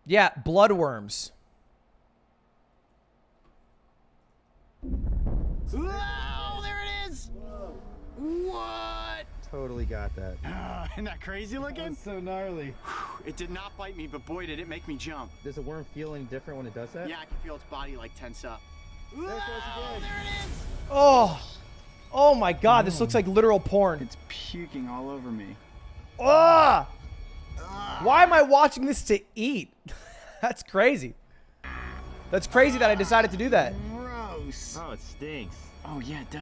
Yeah, bloodworms. Whoa, there it is! Whoa. What? Totally got that. Isn't that crazy looking? That's so gnarly. It did not bite me, but boy, did it make me jump. Does the worm feel any different when it does that? Yeah, I can feel its body like tense up. There it goes again. There it is! Oh. Oh my god, this looks like literal porn. It's puking all over me. Ah! Why am I watching this to eat? That's crazy. That's crazy that I decided to do that. Gross. Oh, it stinks. Oh, yeah, it does.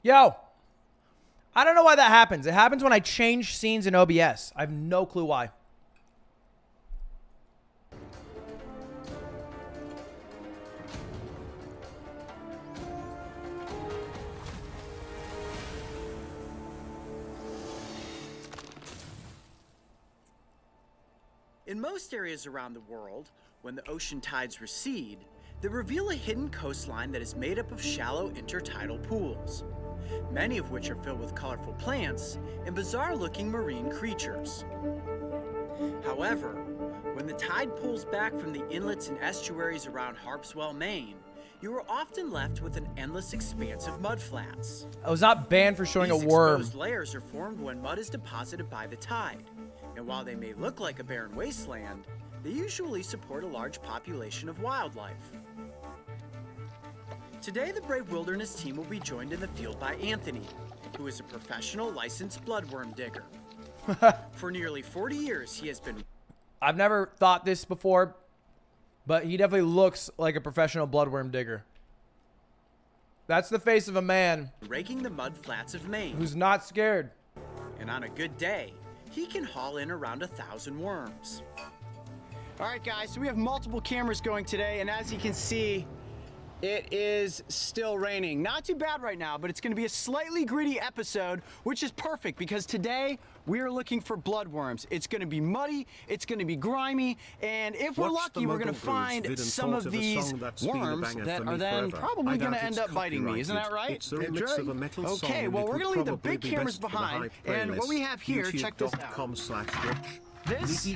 Yo, I don't know why that happens. It happens when I change scenes in OBS. I have no clue why. In most areas around the world, when the ocean tides recede, they reveal a hidden coastline that is made up of shallow intertidal pools, many of which are filled with colorful plants and bizarre-looking marine creatures. However, when the tide pulls back from the inlets and estuaries around Harpswell, Maine, you are often left with an endless expanse of mudflats. I was not banned for showing These a worm. exposed layers are formed when mud is deposited by the tide, and while they may look like a barren wasteland, they usually support a large population of wildlife. Today, the Brave Wilderness team will be joined in the field by Anthony, who is a professional licensed bloodworm digger. For nearly 40 years, he has been... I've never thought this before, but he definitely looks like a professional bloodworm digger. That's the face of a man raking the mud flats of Maine. who's not scared. And on a good day, he can haul in around 1,000 worms. All right, guys, so we have multiple cameras going today, and as you can see, it is still raining. Not too bad right now, but it's going to be a slightly gritty episode, which is perfect because today we are looking for bloodworms. It's going to be muddy, it's going to be grimy, and if we're lucky, we're going to find some of these worms that are then probably going to end up biting me. Isn't that right? Okay, well, we're going to leave the big cameras behind, and what we have here, check this out. This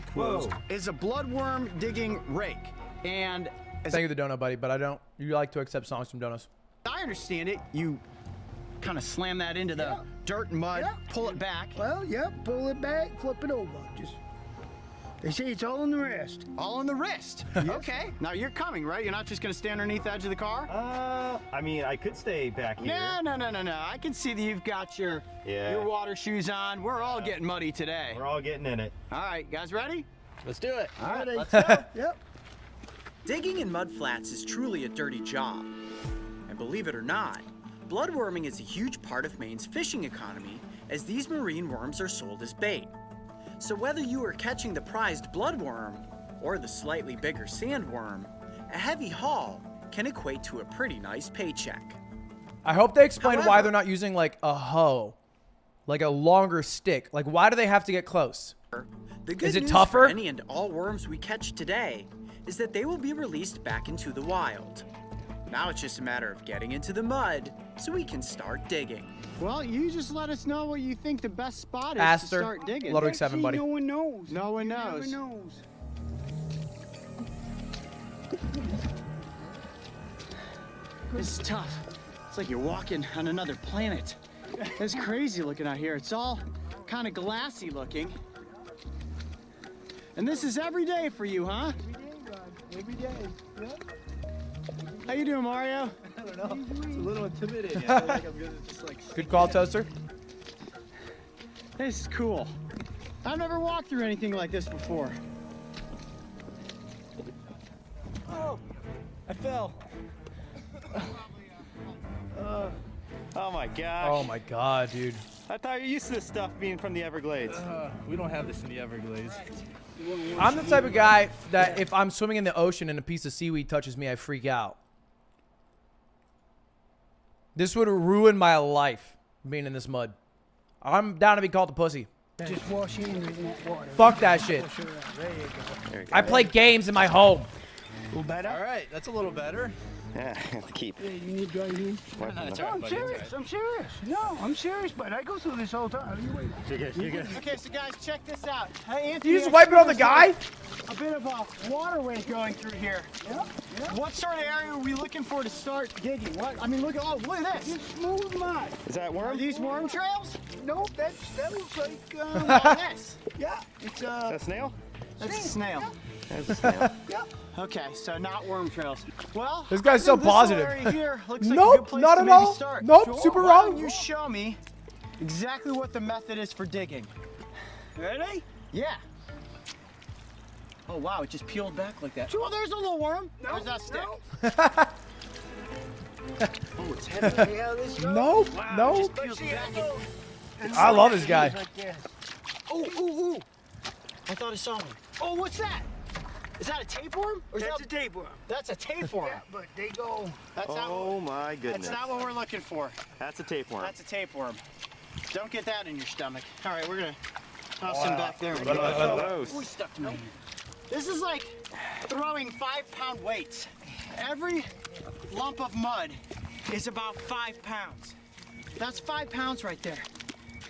is a bloodworm digging rake, and Thank you, the donut buddy, but I don't. You like to accept songs from donuts. I understand it. You kind of slam that into the dirt and mud, pull it back. Well, yep, pull it back, flip it over. Just, they say it's all in the wrist. All on the wrist. Okay. Now you're coming, right? You're not just gonna stand underneath the edge of the car? I mean, I could stay back here. No. I can see that you've got your water shoes on. We're all getting muddy today. We're all getting in it. All right, guys ready? Let's do it. All right, Let's go. Yep. Digging in mud flats is truly a dirty job. And believe it or not, bloodworming is a huge part of Maine's fishing economy, as these marine worms are sold as bait. So whether you are catching the prized bloodworm or the slightly bigger sandworm, a heavy haul can equate to a pretty nice paycheck. I hope they explain why However- they're not using like a hoe, like a longer stick. Like, why do they have to get close? The good Is it news tougher? for any and all worms we catch today is that they will be released back into the wild. Now it's just a matter of getting into the mud so we can start digging. Well, you just let us know what you think the best spot is Aster, to start digging. Ludwig 7, buddy. No one knows. No one Never knows. knows. This is tough. It's like you're walking on another planet. It's crazy looking out here. It's all kind of glassy looking. And this is every day for you, huh? Every day, God. Every day. Yep. How you doing, Mario? I don't know. It's a little intimidating. I feel like I'm gonna just like... Good call, Toaster. This is cool. I've never walked through anything like this before. Oh, I fell. Oh my gosh. Oh my god, dude. I thought you're used to this stuff being from the Everglades. We don't have this in the Everglades. I'm the type of guy that if I'm swimming in the ocean and a piece of seaweed touches me, I freak out. This would ruin my life, being in this mud. I'm down to be called a pussy. Just wash your hands in that water. Fuck that shit. Wash it out. There you go. I play games in my home. little better? All right, that's a little better. Yeah, I have to keep. Yeah, you need dry heat. No, that's all No, right, I'm buddy. serious. I'm serious. No, I'm serious, but I go through this all the time. You wait. You're good. You're good. Okay, so guys, check this out. Hey, Anthony, You just wipe it on the guy? a bit of a waterway going through here. Yeah, yeah. What sort of area are we looking for to start digging? What? I mean, look at this. Just smooth mud. Is that Are worm? these worm trails? No, that looks like, This. yeah, it's, Is that a snail? That's a snail. That's a snail. yeah. Okay, so not worm trails. Well, This guy's I so think this positive. area here looks like a Nope, good place not to at maybe all. start. Nope, super Why don't wrong. you show me exactly what the method is for digging? Ready? Yeah. Oh wow, it just peeled back like that. Oh, there's a little worm. No, Where's that stick? no. Oh, it's heavy. See how this goes? Nope, nope. Just peeled back. I love this guy. Like this. Oh, ooh, ooh. I thought I saw one. Oh, what's that? Is that a tapeworm? Or is That's a that tapeworm. That's a tapeworm. Yeah, but they go. That's not Oh my goodness. That's not what we're looking for. That's a tapeworm. That's a tapeworm. Don't get that in your stomach. All right, we're gonna toss him back there. Gross. We stuck to me. This is like throwing 5-pound weights. Every lump of mud is about 5 pounds. That's 5 pounds right there.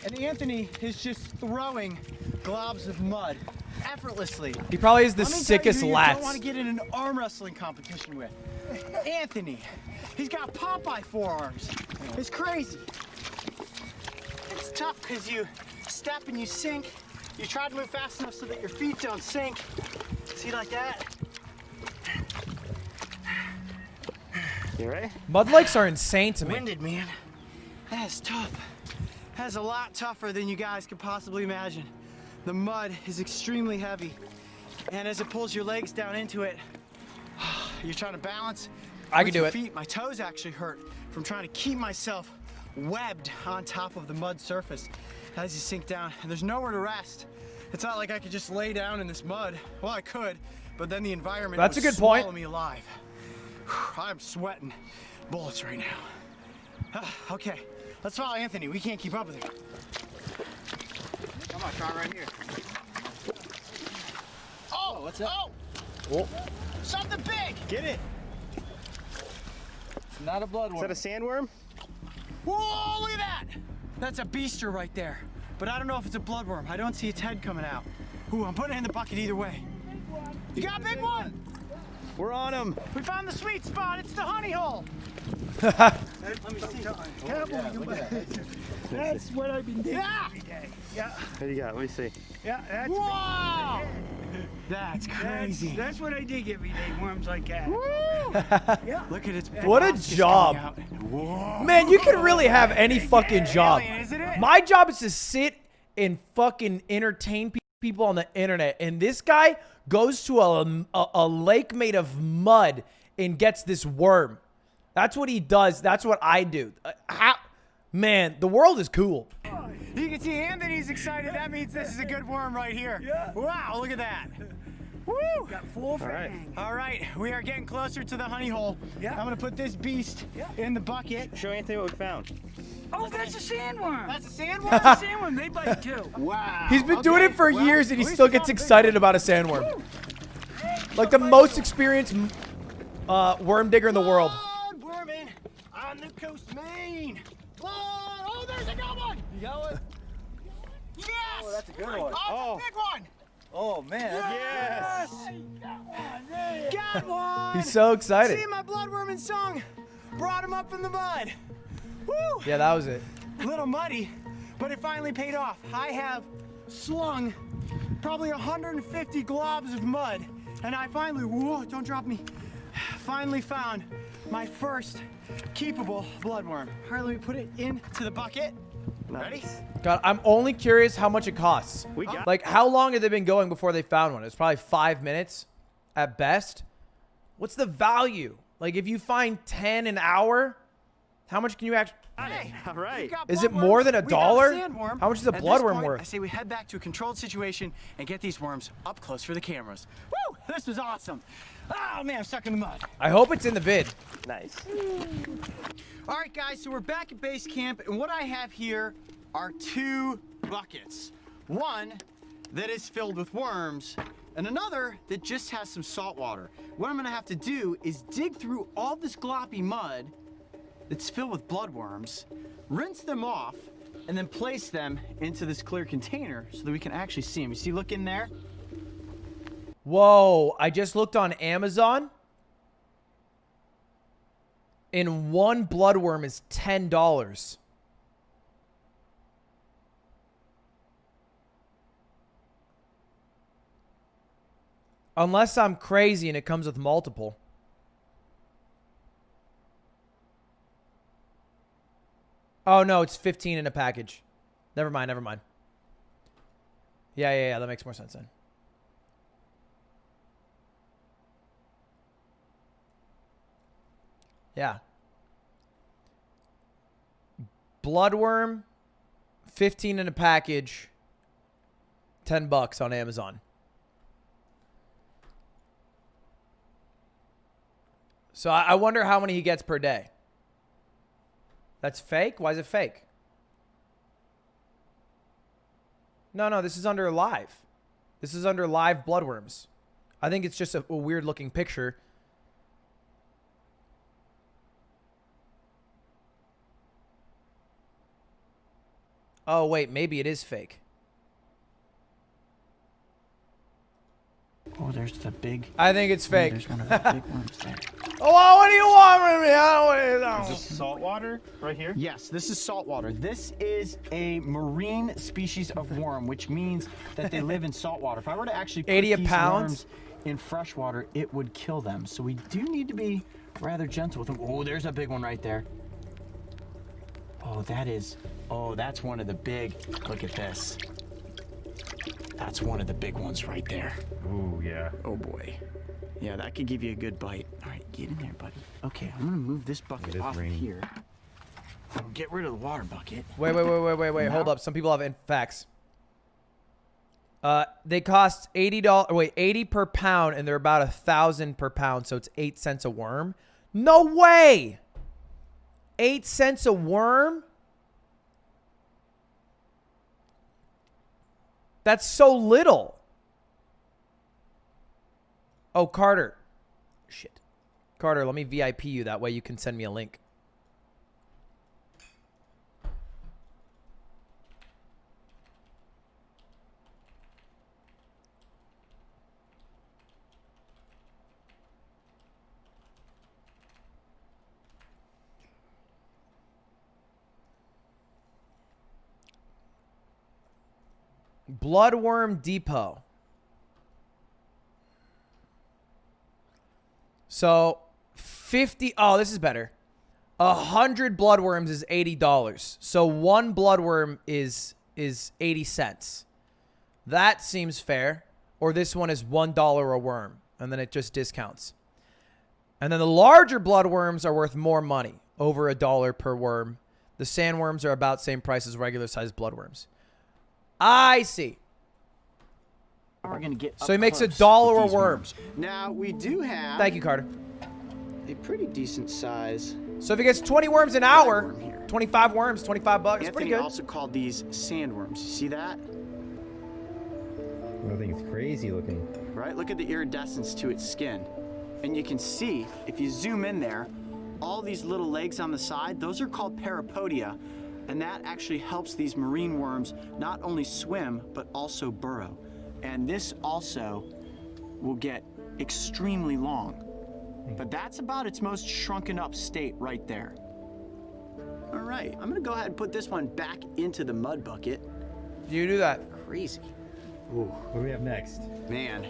And Anthony is just throwing globs of mud effortlessly. He probably is the Let me sickest tell you who you don't want lats. to get in an arm wrestling competition with. Anthony. He's got Popeye forearms. It's crazy. It's tough because you step and you sink. You try to move fast enough so that your feet don't sink. See, like that? You ready? Mud lakes are insane to me. Winded, man. That is tough. That is a lot tougher than you guys could possibly imagine. The mud is extremely heavy. And as it pulls your legs down into it, you're trying to balance. I can with do your it. Feet. My toes actually hurt from trying to keep myself webbed on top of the mud surface as you sink down. And there's nowhere to rest. It's not like I could just lay down in this mud. Well, I could, but then the environment That's would a good point. swallow me alive. I'm sweating bullets right now. Okay, let's follow Anthony. We can't keep up with him. Come on, try right here. Oh, what's that? Oh, something big. Get it. It's not a bloodworm. Is that a sandworm? Whoa, look at that. That's a beaster right there. But I don't know if it's a bloodworm. I don't see its head coming out. Ooh, I'm putting it in the bucket either way. You got a big one. We're on him. We found the sweet spot. It's the honey hole. Let me see. That's what I've been doing Yeah. every day. Yeah, What do you got? Let me see. yeah, that's Wow. That's That's, crazy. that's what I dig every day, worms like that. Yeah. Look at its What a proboscis job. coming out. Whoa. Man, you can really have any fucking job. Alien, isn't it? My job is to sit and fucking entertain people on the internet. And this guy goes to a lake made of mud and gets this worm. That's what he does. That's what I do. Man, the world is cool. You can see Anthony's excited. That means this is a good worm right here. Yeah. Wow, look at that. Woo! Got 4 right. fangs. All right, we are getting closer to the honey hole. Yeah. I'm gonna put this beast in the bucket. Show Anthony what we found. Oh, that's a sandworm. That's a sandworm. That's a sandworm. They bite too. Wow. He's been doing Okay, it for well, years and he at least still we gets found a big excited one. about a sandworm. Like the most experienced worm digger in the world. Bloodworming on the coast of Maine. Blood. Oh, there's a good one. You got one? Yes. Oh, that's a good one. Oh, it's a big one. Oh, man. Yes. Got one. He's so excited. See, my bloodworming song brought him up in the mud. Woo! Yeah, that was it. A little muddy, but it finally paid off. I have slung probably 150 globs of mud, and I finally, whoa, don't drop me, finally found my first keepable bloodworm. All right, let me put it into the bucket. Ready? God, I'm only curious how much it costs. We got Like, how long have they been going before they found one? It's probably 5 minutes at best. What's the value? Like, if you find 10 an hour, how much can you actually... Hey, All right. we got Is it bloodworms, more than we got $1? sandworm. How much is a At this bloodworm point, worth? I say we head back to a controlled situation and get these worms up close for the cameras. Woo! This was awesome. Oh man, I'm stuck in the mud. I hope it's in the vid. Nice. All right, guys, so we're back at base camp, and what I have here are 2 buckets. One that is filled with worms, and another that just has some salt water. What I'm gonna have to do is dig through all this gloppy mud that's filled with bloodworms, rinse them off, and then place them into this clear container so that we can actually see them. You see, look in there. Whoa, I just looked on Amazon. And one bloodworm is $10. Unless I'm crazy and it comes with multiple. Oh, no, it's 15 in a package. Never mind, never mind. Yeah, that makes more sense then. Yeah. Bloodworm, 15 in a package, $10 on Amazon. So I wonder how many he gets per day. That's fake? Why is it fake? No, this is under live. This is under live bloodworms. I think it's just a weird looking picture. Oh, wait, maybe it is fake. Oh, there's the big... I think it's fake. There's one of the big ones there. Oh, what do you want from me? I don't Is this salt water right here? Yes, this is saltwater. This is a marine species of worm, which means that they live in saltwater. If I were to actually put 80 a these pound? worms in fresh water, it would kill them. So we do need to be rather gentle with them. Oh, there's a big one right there. Oh, that's one of the big, look at this. That's one of the big ones right there. Ooh, yeah. Oh boy. Yeah, that could give you a good bite. All right, get in there, buddy. Okay, I'm gonna move this bucket off of here. Oh, get rid of the water bucket. Wait. Hold up. Some people have facts. They cost $80. Wait, 80 per pound, and they're about 1,000 per pound, so it's 8 cents a worm. No way. 8 cents a worm? That's so little. Oh, Carter. Shit. Carter, let me VIP you. That way you can send me a link. Bloodworm Depot. So 50. Oh, this is better. 100 bloodworms is $80. So one bloodworm is 80 cents. That seems fair. Or this one is $1 a worm, and then it just discounts. And then the larger bloodworms are worth more money, over $1 per worm. The sandworms are about same price as regular sized bloodworms. I see. We're gonna get So he up makes close $1 with a these worm. worms. Now we do have Thank you, Carter. a pretty decent size. So if he gets 20 worms an hour, Bloodworm here. 25 worms, $25. Pretty Anthony good. also called these sandworms. You see that? I think it's crazy looking. Right? Look at the iridescence to its skin. And you can see, if you zoom in there, all these little legs on the side, those are called parapodia. And that actually helps these marine worms not only swim, but also burrow. And this also will get extremely long. But that's about its most shrunken up state right there. All right, I'm gonna go ahead and put this one back into the mud bucket. You do that. Crazy. Ooh, what do we have next? Man,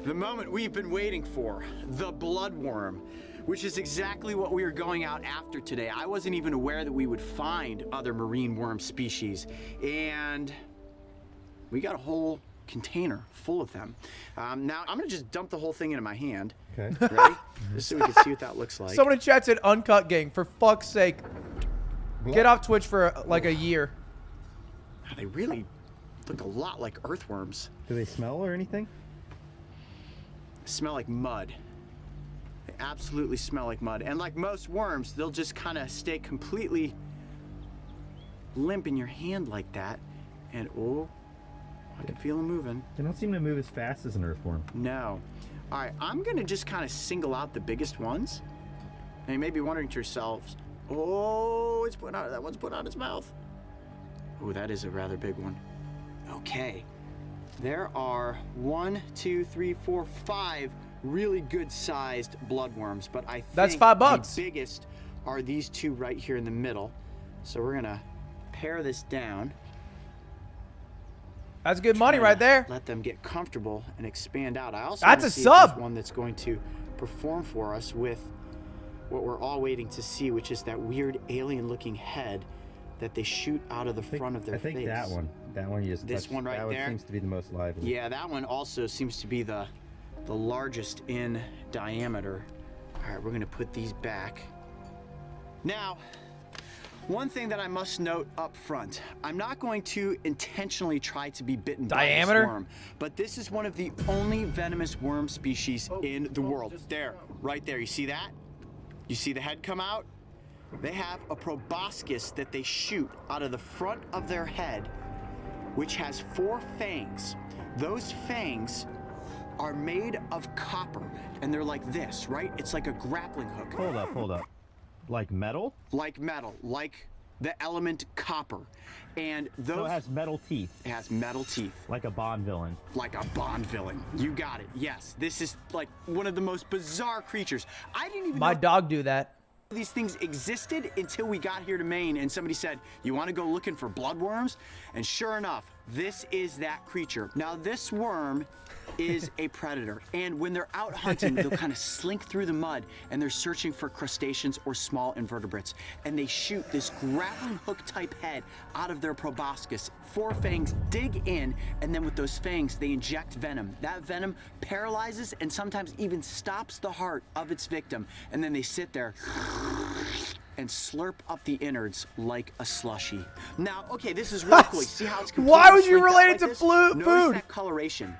the moment we've been waiting for, the bloodworm, which is exactly what we are going out after today. I wasn't even aware that we would find other marine worm species, and we got a whole container full of them. Now, I'm gonna just dump the whole thing into my hand. Okay. Ready? Just so we can see what that looks like. Someone in chat said Uncut Gang. For fuck's sake. Get off Twitch for like a year. They really look a lot like earthworms. Do they smell or anything? Smell like mud. They absolutely smell like mud. And like most worms, they'll just kind of stay completely limp in your hand like that. And oh, I can feel them moving. They don't seem to move as fast as an earthworm. No. All right, I'm gonna just kind of single out the biggest ones. And you may be wondering to yourselves, oh, that one's put out its mouth. Oh, that is a rather big one. Okay. There are 1, 2, 3, 4, 5 really good sized bloodworms, but I think That's $5. the biggest are these two right here in the middle. So we're gonna pare this down. That's good money Try right to there. Let them get comfortable and expand out. I also That's wanna a see if there's sub. one that's going to perform for us with what we're all waiting to see, which is that weird alien-looking head that they shoot out of the front of their face. I think that one you just This touched, one right that there? one seems to be the most lively. Yeah, that one also seems to be the largest in diameter. All right, we're gonna put these back. Now, one thing that I must note up front, I'm not going to intentionally try to be bitten by this Diameter? worm, but this is one of the only venomous worm species in the world. There, right there, you see that? You see the head come out? They have a proboscis that they shoot out of the front of their head, which has 4 fangs. Those fangs are made of copper, and they're like this, right? It's like a grappling hook. Hold up. Like metal? Like metal, like the element copper. And those... So it has metal teeth. It has metal teeth. Like a Bond villain. Like a Bond villain. You got it. Yes, this is like one of the most bizarre creatures. I didn't even My know dog do that. these things existed until we got here to Maine and somebody said, you want to go looking for bloodworms? And sure enough, this is that creature. Now this worm is a predator, and when they're out hunting, they'll kind of slink through the mud and they're searching for crustaceans or small invertebrates, and they shoot this grappling hook type head out of their proboscis. 4 fangs dig in, and then with those fangs they inject venom. That venom paralyzes and sometimes even stops the heart of its victim, and then they sit there and slurp up the innards like a slushie. Now, okay, this is really cool. You see how it's completely Why would you slinked out relate like it to this? food? Notice that coloration.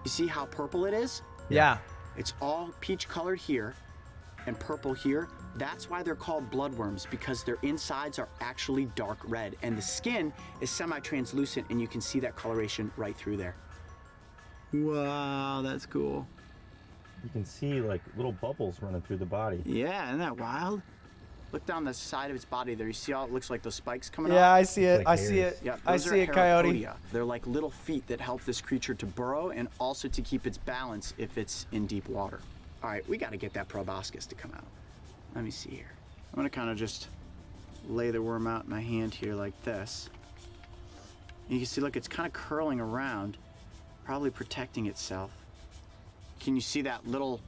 You see how purple it is? Yeah. It's all peach colored here and purple here. That's why they're called bloodworms, because their insides are actually dark red, and the skin is semi-translucent, and you can see that coloration right through there. Wow, that's cool. You can see like little bubbles running through the body. Yeah, isn't that wild? Look down the side of its body there. You see how it looks like those spikes coming Yeah, off? I see it. Like I see hairs. it. Yeah, I those see are it, Coyote. Parapodia. They're like little feet that help this creature to burrow and also to keep its balance if it's in deep water. All right, we got to get that proboscis to come out. Let me see here. I'm gonna kind of just lay the worm out in my hand here like this. You can see, look, it's kind of curling around, probably protecting itself. Can you see that little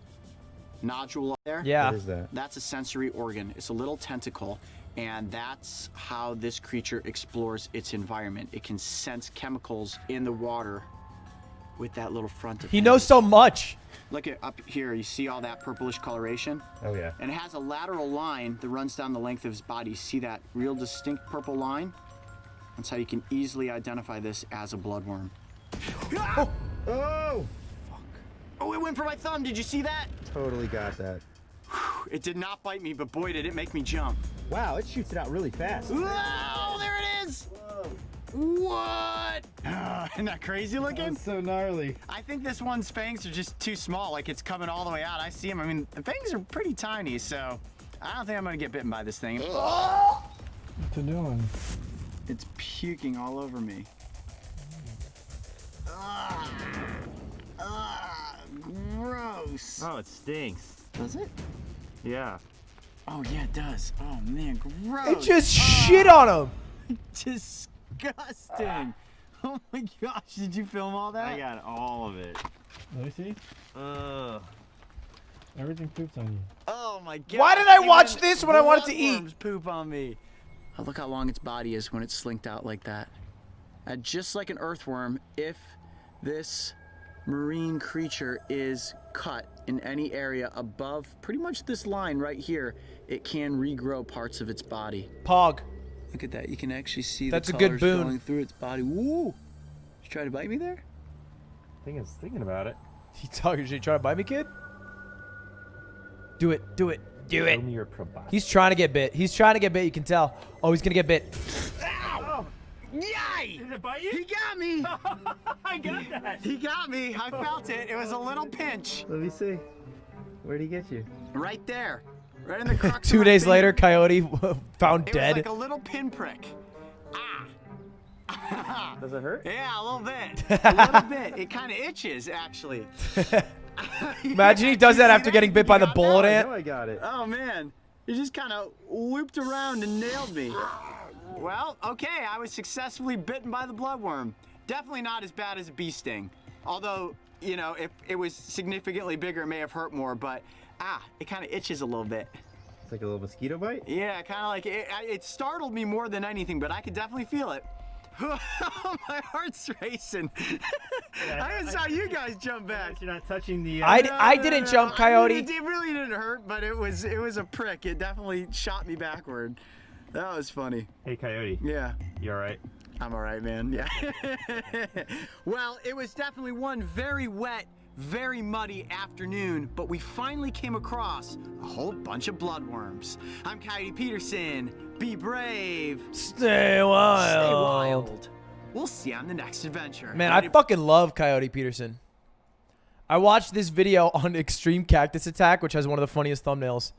nodule up there? Yeah. What is that? That's a sensory organ. It's a little tentacle, and that's how this creature explores its environment. It can sense chemicals in the water with that little front He knows so much. Look at up here, you see all that purplish coloration? Oh yeah. And it has a lateral line that runs down the length of his body. You see that real distinct purple line? That's how you can easily identify this as a bloodworm. Ah! Oh! Oh, it went for my thumb. Did you see that? Totally got that. It did not bite me, but boy, did it make me jump. Wow, it shoots it out really fast. Whoa, there it is! What? Isn't that crazy looking? That's so gnarly. I think this one's fangs are just too small, like it's coming all the way out. I see them. I mean, the fangs are pretty tiny, so I don't think I'm gonna get bitten by this thing. What's it doing? It's puking all over me. Gross. Oh, it stinks. Does it? Yeah. Oh yeah, it does. Oh man, gross. It just shit on him. Disgusting. Oh my gosh, did you film all that? I got all of it. Let me see. Ugh. Everything poops on you. Oh my god. Why did I watch this when I wanted to eat? Bloodworms poop on me. Oh, look how long its body is when it's slinked out like that. Just like an earthworm, if this marine creature is cut in any area above pretty much this line right here, it can regrow parts of its body. Pog. Look at that. You can actually see That's the a good colors boon. going through its body. Woo! Did you try to bite me there? I think it's thinking about it. He talking shit. Trying to bite me, kid? Do it. Do it. Do Show it. me your proboscis. He's trying to get bit. He's trying to get bit. You can tell. Oh, he's gonna get bit. Ow! Yay! Did it bite you? He got me. I got that. He got me. I felt it. It was a little pinch. Let me see. Where'd he get you? Right there. Right in the crux of 2 my days finger. later, Coyote found It dead. was like a little pinprick. Ah. Does it hurt? Yeah, a little bit. A little bit. It kind of itches, actually. Imagine he does that after getting bit by the bullet I ant. know I got it. Oh, man. He just kind of looped around and nailed me. Well, okay, I was successfully bitten by the bloodworm. Definitely not as bad as a bee sting. Although, you know, if it was significantly bigger, it may have hurt more, but it kind of itches a little bit. It's like a little mosquito bite? Yeah, kind of like it startled me more than anything, but I could definitely feel it. My heart's racing. I even saw you guys jump back. You're not touching the. I didn't jump, Coyote. I mean, it really didn't hurt, but it was a prick. It definitely shot me backward. That was funny. Hey, Coyote. Yeah. You all right? I'm all right, man. Yeah. Well, it was definitely one very wet, very muddy afternoon, but we finally came across a whole bunch of bloodworms. I'm Coyote Peterson. Be brave. Stay wild. Stay wild. We'll see you on the next adventure. Man, I fucking love Coyote Peterson. I watched this video on Extreme Cactus Attack, which has one of the funniest thumbnails.